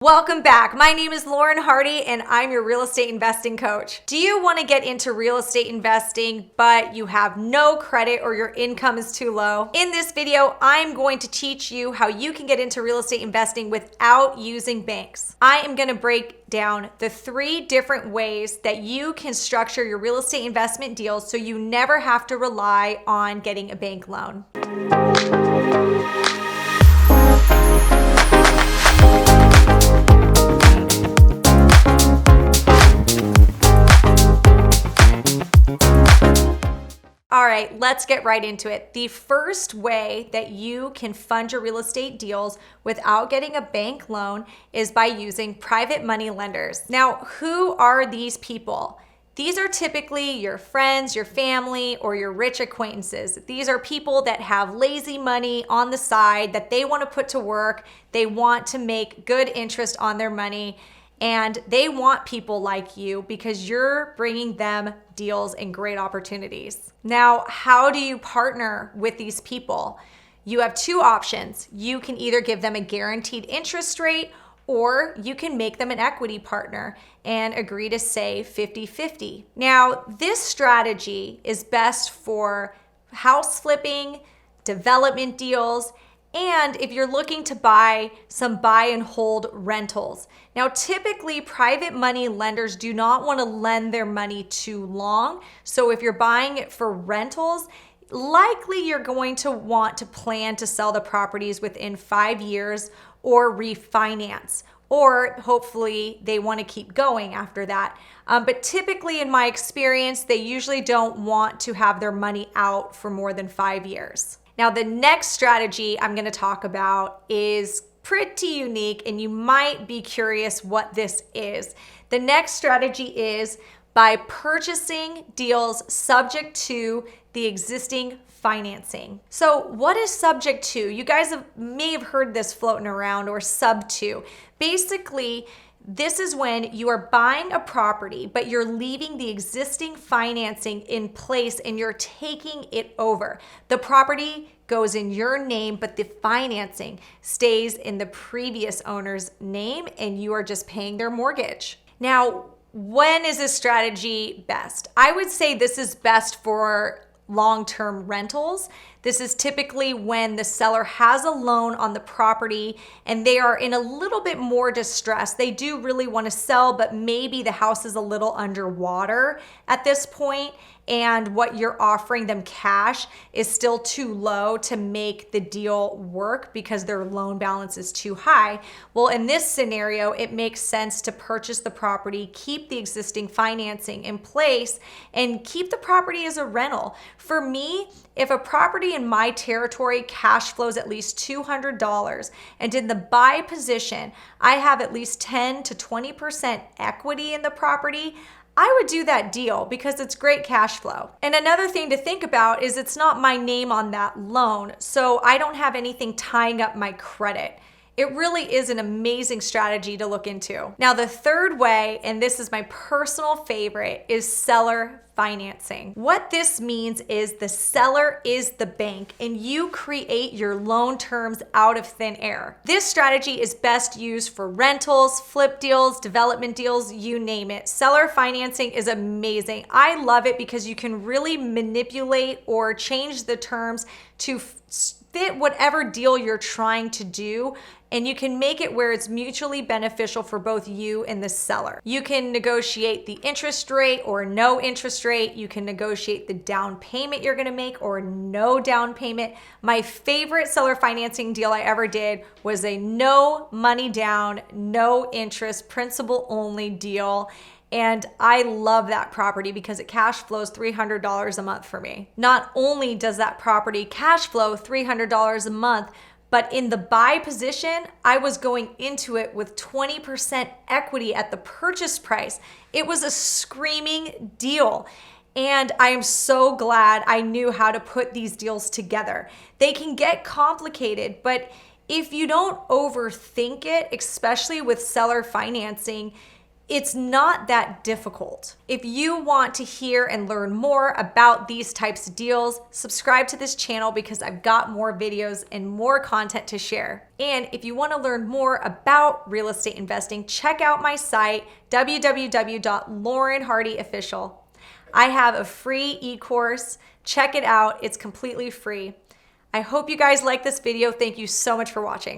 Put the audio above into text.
Welcome back. My name is Lauren Hardy and I'm your real estate investing coach. Do you want to get into real estate investing, but you have no credit or your income is too low? In this video, I'm going to teach you how you can get into real estate investing without using banks. I am going to break down the 3 different ways that you can structure your real estate investment deals so you never have to rely on getting a bank loan. All right, let's get right into it. The first way that you can fund your real estate deals without getting a bank loan is by using private money lenders. Now, who are these people? These are typically your friends, your family, or your rich acquaintances. These are people that have lazy money on the side that they want to put to work. They want to make good interest on their money. And they want people like you because you're bringing them deals and great opportunities. Now, how do you partner with these people? You have 2 options. You can either give them a guaranteed interest rate, or you can make them an equity partner and agree to say 50-50. Now, this strategy is best for house flipping, development deals, and if you're looking to buy some buy and hold rentals. Now, typically private money lenders do not want to lend their money too long. So if you're buying it for rentals, likely you're going to want to plan to sell the properties within 5 years or refinance, or hopefully they want to keep going after that. But typically in my experience, they usually don't want to have their money out for more than 5 years. Now, the next strategy I'm going to talk about is pretty unique, and you might be curious what this is. The next strategy is by purchasing deals subject to the existing financing. So what is subject to? You guys may have heard this floating around, or sub to. Basically, this is when you are buying a property, but you're leaving the existing financing in place and you're taking it over. The property goes in your name, but the financing stays in the previous owner's name and you are just paying their mortgage. Now, when is this strategy best? I would say this is best for long-term rentals. This is typically when the seller has a loan on the property and they are in a little bit more distress. They do really want to sell, but maybe the house is a little underwater at this point, and what you're offering them cash is still too low to make the deal work because their loan balance is too high. Well, in this scenario, it makes sense to purchase the property, keep the existing financing in place, and keep the property as a rental. For me, if a property in my territory cash flows at least $200 and in the buy position, I have at least 10 to 20% equity in the property, I would do that deal because it's great cash flow. And another thing to think about is it's not my name on that loan, so I don't have anything tying up my credit. It really is an amazing strategy to look into. Now, the third way, and this is my personal favorite, is seller financing. What this means is the seller is the bank and you create your loan terms out of thin air. This strategy is best used for rentals, flip deals, development deals, you name it. Seller financing is amazing. I love it because you can really manipulate or change the terms to fit whatever deal you're trying to do, and you can make it where it's mutually beneficial for both you and the seller. You can negotiate the interest rate or no interest rate. You can negotiate the down payment you're gonna make or no down payment. My favorite seller financing deal I ever did was a no money down, no interest, principal only deal. And I love that property because it cash flows $300 a month for me. Not only does that property cash flow $300 a month, but in the buy position, I was going into it with 20% equity at the purchase price. It was a screaming deal. And I am so glad I knew how to put these deals together. They can get complicated, but if you don't overthink it, especially with seller financing, It's not that difficult. If you want to hear and learn more about these types of deals, subscribe to this channel because I've got more videos and more content to share. And if you want to learn more about real estate investing, check out my site, www.laurenhardyofficial. I have a free e-course. Check it out. It's completely free. I hope you guys like this video. Thank you so much for watching.